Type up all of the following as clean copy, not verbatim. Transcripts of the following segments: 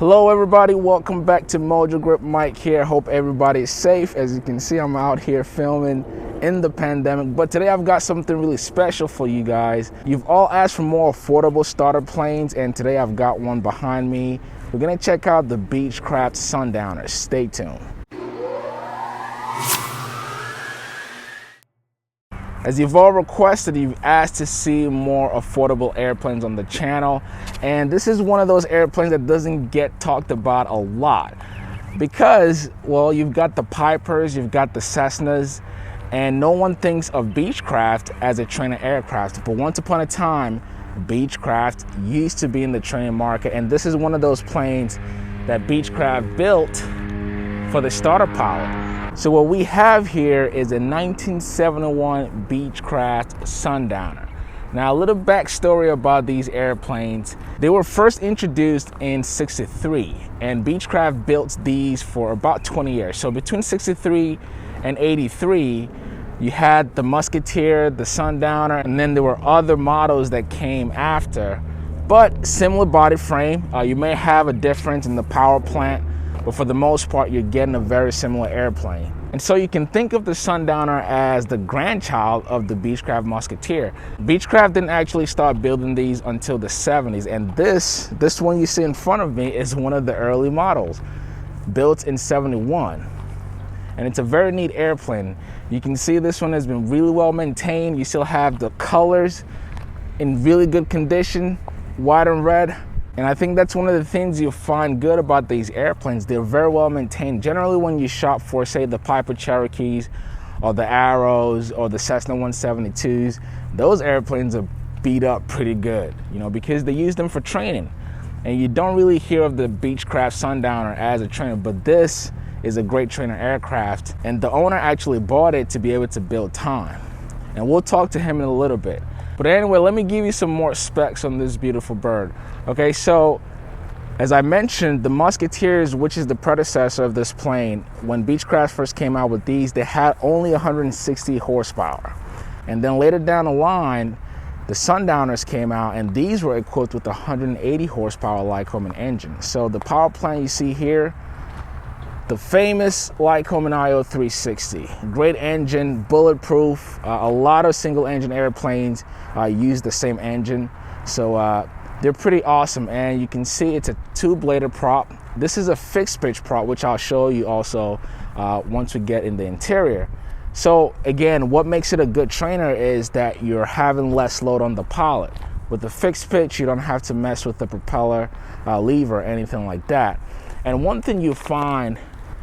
Hello everybody, welcome back to MojoGrip. Mike here. Hope everybody's safe. As you can see, I'm out here filming in the pandemic, but today I've got something really special for you guys. You've all asked for more affordable starter planes, and today I've got one behind me. We're gonna check out the Beechcraft Sundowner. Stay tuned. As you've all requested, you've asked to see more affordable airplanes on the channel, and this is one of those airplanes that doesn't get talked about a lot because, well, you've got the Pipers, you've got the Cessnas, and no one thinks of Beechcraft as a trainer aircraft. But once upon a time, Beechcraft used to be in the training market, and this is one of those planes that Beechcraft built for the starter pilot. So what we have here is a 1971 Beechcraft Sundowner. Now, a little backstory about these airplanes. They were first introduced in '63, and Beechcraft built these for about 20 years. So between '63 and '83, you had the Musketeer, the Sundowner, and then there were other models that came after, but similar body frame. You may have a difference in the power plant, but for the most part, you're getting a very similar airplane. And so you can think of the Sundowner as the grandchild of the Beechcraft Musketeer. Beechcraft didn't actually start building these until the '70s, and this one you see in front of me is one of the early models, built in '71. And it's a very neat airplane. You can see this one has been really well maintained. You still have the colors in really good condition, white and red. And I think that's one of the things you'll find good about these airplanes. They're very well maintained. Generally, when you shop for, say, the Piper Cherokees or the Arrows or the Cessna 172s, those airplanes are beat up pretty good, because they use them for training. And you don't really hear of the Beechcraft Sundowner as a trainer, but this is a great trainer aircraft. And the owner actually bought it to be able to build time. And we'll talk to him in a little bit. But anyway, let me give you some more specs on this beautiful bird. Okay, so as I mentioned, the Musketeers, which is the predecessor of this plane, when Beechcraft first came out with these, they had only 160 horsepower. And then later down the line, the Sundowners came out, and these were equipped with 180 horsepower Lycoming engine. So the power plant you see here, the famous Lycoming IO 360, great engine, bulletproof. A lot of single engine airplanes use the same engine, so they're pretty awesome. And you can see it's a two-bladed prop. This is a fixed pitch prop, which I'll show you also once we get in the interior. So again, what makes it a good trainer is that you're having less load on the pilot. With the fixed pitch, you don't have to mess with the propeller lever or anything like that. And one thing you find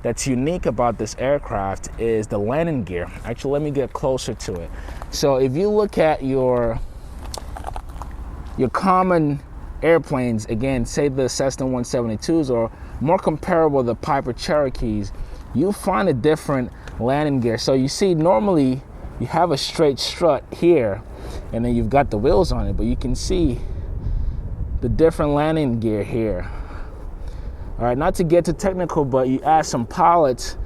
that's unique about this aircraft is the landing gear. Actually, let me get closer to it. So if you look at your common airplanes, again, say the Cessna 172s or more comparable, the Piper Cherokees, you find a different landing gear. So you see, normally you have a straight strut here, and then you've got the wheels on it, but you can see the different landing gear here. All right, not to get too technical, but you ask some pilots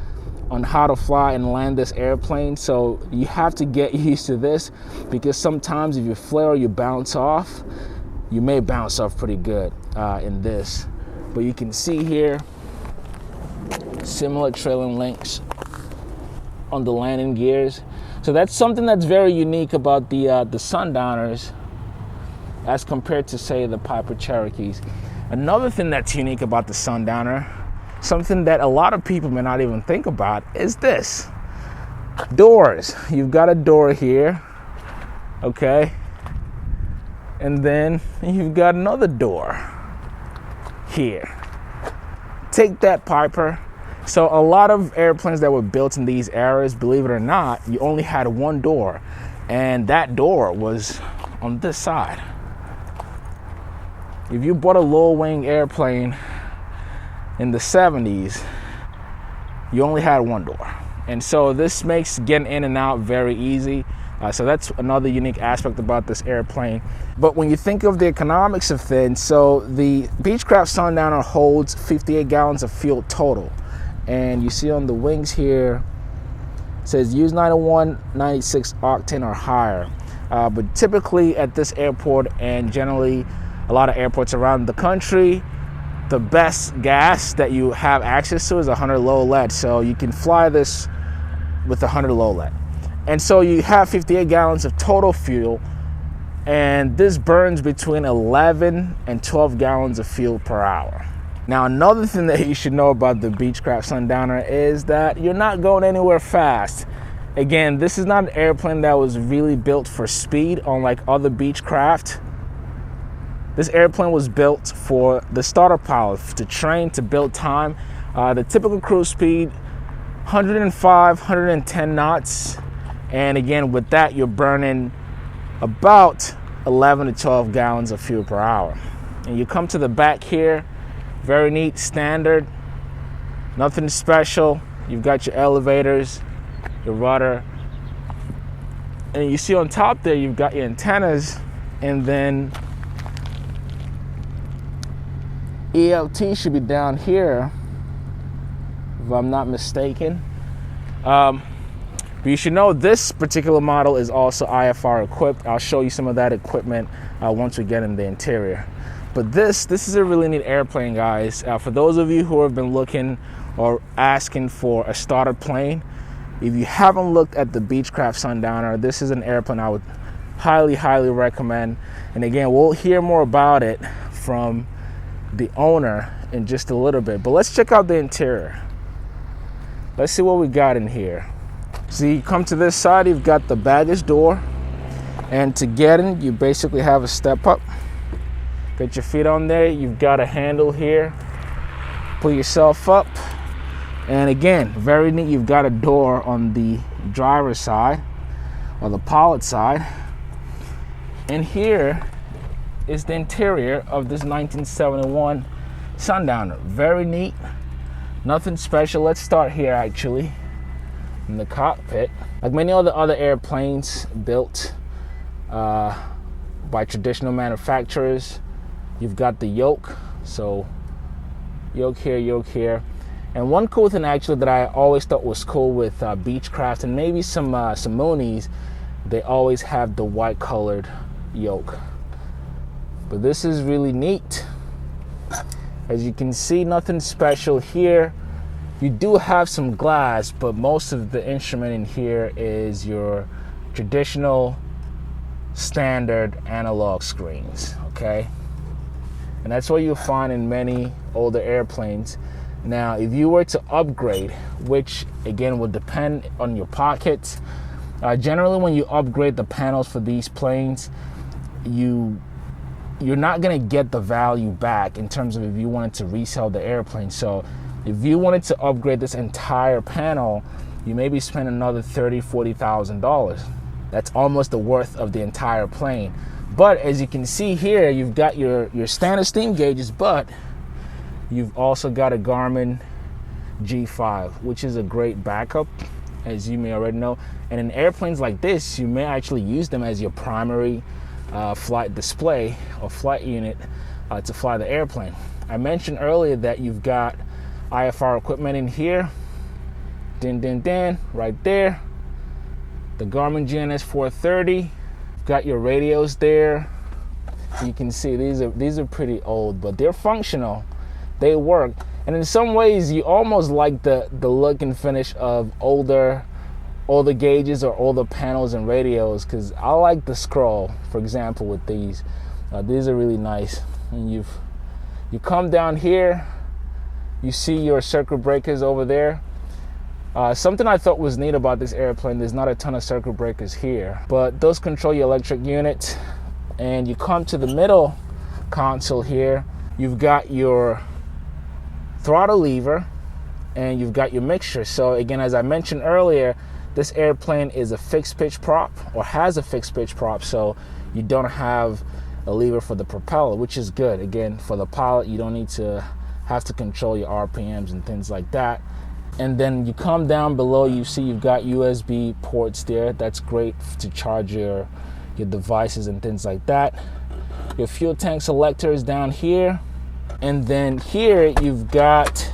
on how to fly and land this airplane. So you have to get used to this, because sometimes if you flare or you bounce off, you may bounce off pretty good in this. But you can see here, similar trailing links on the landing gears. So that's something that's very unique about the Sundowners as compared to, say, the Piper Cherokees. Another thing that's unique about the Sundowner, something that a lot of people may not even think about, is this. Doors. You've got a door here, okay? And then you've got another door here. Take that, Piper. So a lot of airplanes that were built in these eras, believe it or not, you only had one door, and that door was on this side. If you bought a low-wing airplane in the '70s, you only had one door. And so this makes getting in and out very easy. So that's another unique aspect about this airplane. But when you think of the economics of things, so the Beechcraft Sundowner holds 58 gallons of fuel total. And you see on the wings here, it says use 91, 96 octane or higher. But typically at this airport, and generally a lot of airports around the country, the best gas that you have access to is 100 low lead. So you can fly this with 100 low lead. And so you have 58 gallons of total fuel, and this burns between 11 and 12 gallons of fuel per hour. Now, another thing that you should know about the Beechcraft Sundowner is that you're not going anywhere fast. Again, this is not an airplane that was really built for speed, unlike other Beechcraft. This airplane was built for the starter pilot, to train, to build time. The typical cruise speed, 105, 110 knots. And again, with that, you're burning about 11 to 12 gallons of fuel per hour. And you come to the back here, very neat, standard, nothing special. You've got your elevators, your rudder, and you see on top there, you've got your antennas, and then ELT should be down here, if I'm not mistaken. But you should know this particular model is also IFR equipped. I'll show you some of that equipment once we get in the interior. But this is a really neat airplane, guys. For those of you who have been looking or asking for a starter plane, if you haven't looked at the Beechcraft Sundowner, this is an airplane I would highly, highly recommend. And again, we'll hear more about it from the owner in just a little bit. But let's check out the interior. Let's see what we got in here. So you come to this side, you've got the baggage door, and to get in, you basically have a step up. Get your feet on there, you've got a handle here, pull yourself up, and again, very neat, you've got a door on the driver's side, or the pilot side, and here is the interior of this 1971 Sundowner. Very neat, nothing special. Let's start here actually. In the cockpit, like many other airplanes built by traditional manufacturers, you've got the yoke. So yoke here. And one cool thing actually that I always thought was cool with Beechcraft and maybe some Moonies, they always have the white colored yoke. But this is really neat. As you can see, nothing special here. You do have some glass, but most of the instrument in here is your traditional standard analog screens, okay? And that's what you'll find in many older airplanes. Now, if you were to upgrade, which again will depend on your pockets, generally when you upgrade the panels for these planes, you're not gonna get the value back in terms of if you wanted to resell the airplane. So if you wanted to upgrade this entire panel, you maybe spend another $30,000, $40,000. That's almost the worth of the entire plane. But as you can see here, you've got your standard steam gauges, but you've also got a Garmin G5, which is a great backup, as you may already know. And in airplanes like this, you may actually use them as your primary flight display or flight unit to fly the airplane. I mentioned earlier that you've got IFR equipment in here, right there. The Garmin GNS 430. You've got your radios there. You can see these are pretty old, but they're functional. They work, and in some ways, you almost like the look and finish of older gauges or older panels and radios, because I like the scroll, for example, with these. These are really nice. And you come down here. You see your circuit breakers over there. Something I thought was neat about this airplane, there's not a ton of circuit breakers here, but those control your electric unit. And you come to the middle console here, you've got your throttle lever and you've got your mixture. So again, as I mentioned earlier, this airplane is a fixed pitch prop, or has a fixed pitch prop, so you don't have a lever for the propeller, which is good. Again, for the pilot, you don't need to have to control your RPMs and things like that. And then you come down below, you see you've got USB ports there. That's great to charge your devices and things like that. Your fuel tank selector is down here. And then here you've got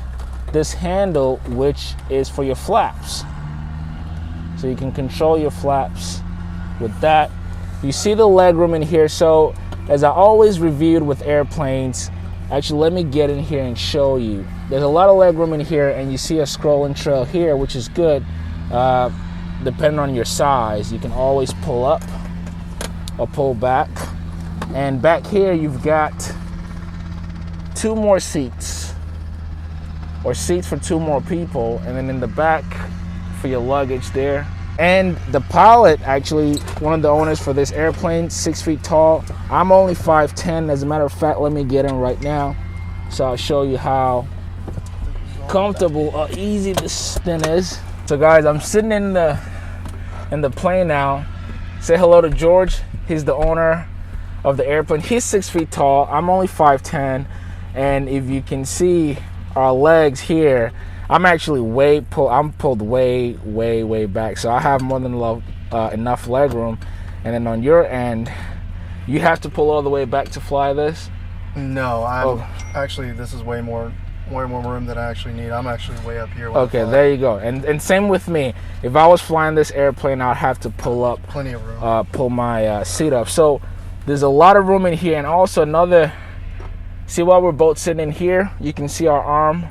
this handle, which is for your flaps. So you can control your flaps with that. You see the legroom in here. So as I always reviewed with airplanes, Actually, let me get in here and show you. There's a lot of leg room in here, and you see a scrolling trail here, which is good. Depending on your size, you can always pull up or pull back. And back here, you've got 2 more seats, or seats for 2 more people. And then in the back for your luggage there. And the pilot, actually, one of the owners for this airplane, 6 feet tall. I'm only 5'10". As a matter of fact, let me get in right now, so I'll show you how comfortable or easy this thing is. So guys, I'm sitting in the plane now. Say hello to George. He's the owner of the airplane. He's 6 feet tall. I'm only 5'10", and if you can see our legs here, I'm actually I'm pulled way back, so I have more than enough leg room. And then on your end, you have to pull all the way back to fly this? No, actually, this is way more room than I actually need. I'm actually way up here. Okay, there you go. And same with me. If I was flying this airplane, I'd have to pull up. Plenty of room. Pull my seat up. So there's a lot of room in here, and also see while we're both sitting in here, you can see our arm.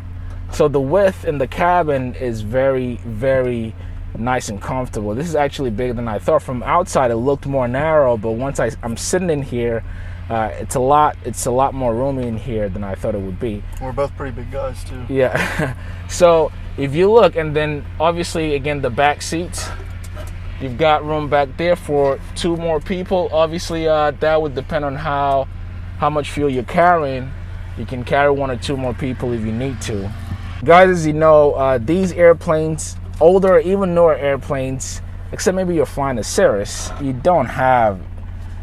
So the width in the cabin is very nice and comfortable. This is actually bigger than I thought. From outside, it looked more narrow, but once I'm sitting in here, it's a lot more roomy in here than I thought it would be. We're both pretty big guys too. Yeah. So if you look, and then obviously again the back seats, you've got room back there for 2 more people. Obviously, that would depend on how much fuel you're carrying. You can carry 1 or 2 more people if you need to. Guys, as you know, these airplanes, older, even newer airplanes, except maybe you're flying a Cirrus, you don't have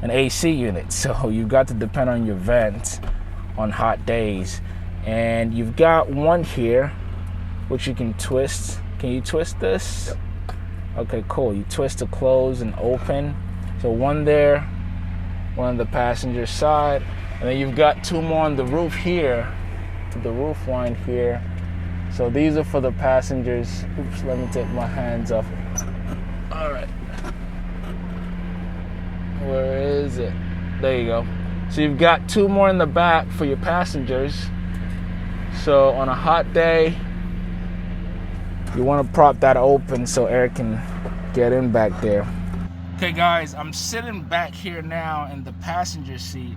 an AC unit, so you've got to depend on your vent on hot days. And you've got one here, which you can twist. Can you twist this? Yep. Okay, cool. You twist to close and open. So one there, one on the passenger side, and then you've got 2 more on the roof here, the roof line here. So these are for the passengers. Oops, let me take my hands off. All right. Where is it? There you go. So you've got 2 more in the back for your passengers. So on a hot day, you want to prop that open so air can get in back there. Okay guys, I'm sitting back here now in the passenger seat,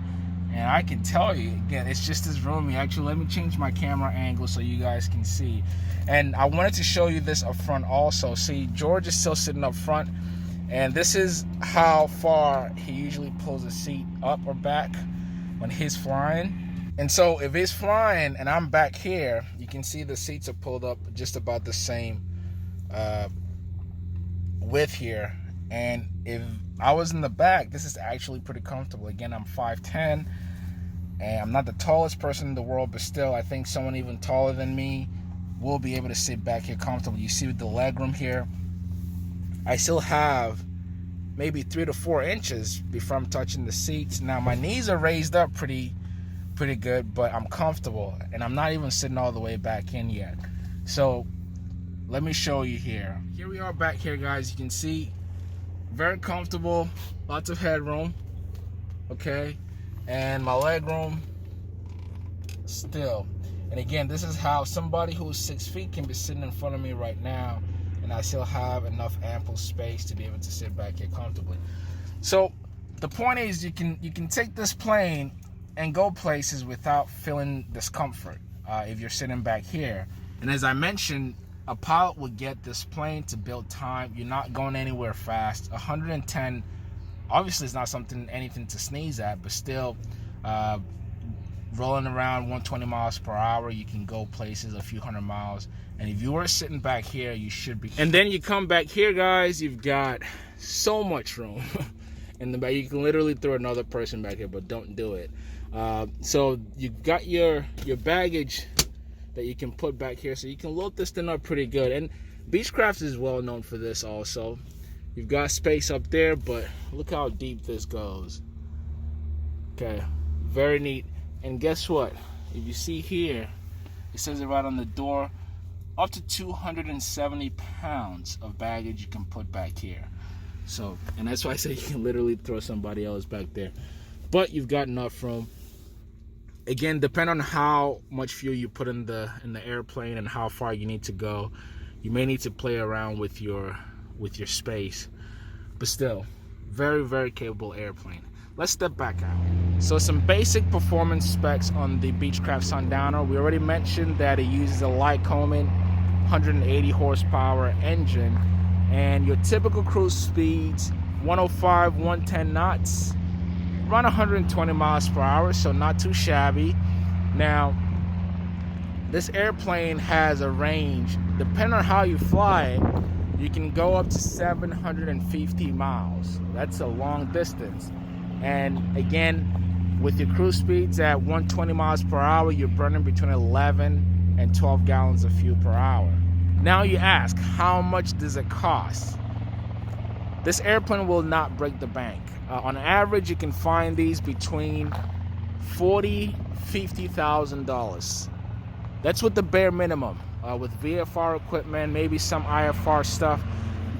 and I can tell you, again, it's just as roomy. Actually, let me change my camera angle so you guys can see. And I wanted to show you this up front also. See, George is still sitting up front, and this is how far he usually pulls the seat up or back when he's flying. And so if he's flying and I'm back here, you can see the seats are pulled up just about the same width here. And if I was in the back, this is actually pretty comfortable. Again, I'm 5'10", and I'm not the tallest person in the world, but still, I think someone even taller than me will be able to sit back here comfortably. You see with the legroom here, I still have maybe 3 to 4 inches before I'm touching the seats. Now, my knees are raised up pretty good, but I'm comfortable, and I'm not even sitting all the way back in yet. So let me show you here. Here we are back here, guys. You can see very comfortable, lots of headroom, okay, and my leg room still. And again, this is how somebody who's 6 feet can be sitting in front of me right now, and I still have enough ample space to be able to sit back here comfortably. So the point is, you can take this plane and go places without feeling discomfort if you're sitting back here. And as I mentioned, a pilot would get this plane to build time. You're not going anywhere fast. 110 obviously is not anything to sneeze at, but still, rolling around 120 miles per hour, you can go places a few hundred miles. And if you were sitting back here, you should be. And then you come back here, guys, you've got so much room in the back. You can literally throw another person back here, but don't do it. So you've got your baggage that you can put back here, so you can load this thing up pretty good. And Beechcraft is well known for this also. You've got space up there, but look how deep this goes. Okay, very neat. And guess what? If you see here, it says it right on the door, up to 270 pounds of baggage you can put back here. So, and that's why I say you can literally throw somebody else back there. But you've got enough room. Again, depending on how much fuel you put in the airplane and how far you need to go, you may need to play around with your space. But still, very, very capable airplane. Let's step back out. So some basic performance specs on the Beechcraft Sundowner. We already mentioned that it uses a Lycoming 180 horsepower engine, and your typical cruise speeds 105, 110 knots, around 120 miles per hour, so not too shabby. Now, this airplane has a range, depending on how you fly it, you can go up to 750 miles. That's a long distance. And again, with your cruise speeds at 120 miles per hour, you're burning between 11 and 12 gallons of fuel per hour. Now you ask, how much does it cost? This airplane will not break the bank. On average, you can find these between $40,000 to $50,000. That's with the bare minimum, with VFR equipment, maybe some IFR stuff.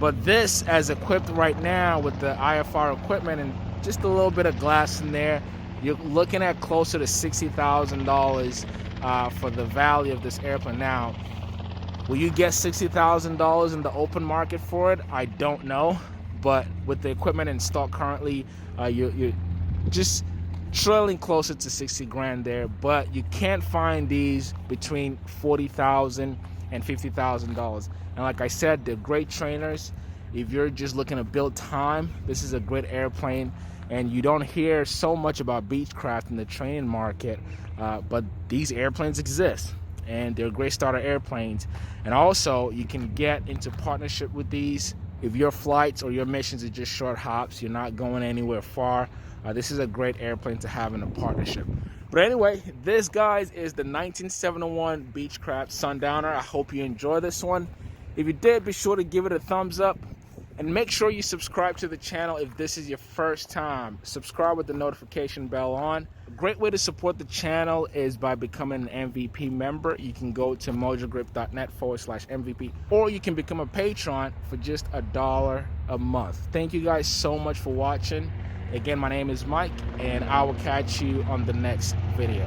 But this, as equipped right now with the IFR equipment and just a little bit of glass in there, you're looking at closer to $60,000 for the value of this airplane. Now, will you get $60,000 in the open market for it? I don't know. But with the equipment in stock currently, you're just trailing closer to 60 grand there. But you can't find these between $40,000 and $50,000. And like I said, they're great trainers. If you're just looking to build time, this is a great airplane. And you don't hear so much about Beechcraft in the training market, but these airplanes exist. And they're great starter airplanes. And also, you can get into partnership with these. If your flights or your missions are just short hops, you're not going anywhere far, this is a great airplane to have in a partnership. But anyway, this, guys, is the 1971 Beechcraft Sundowner. I hope you enjoy this one. If you did, be sure to give it a thumbs up. And make sure you subscribe to the channel if this is your first time. Subscribe with the notification bell on. A great way to support the channel is by becoming an MVP member. You can go to mojogrip.net/MVP, or you can become a patron for just $1 a month. Thank you guys so much for watching. Again, my name is Mike, and I will catch you on the next video.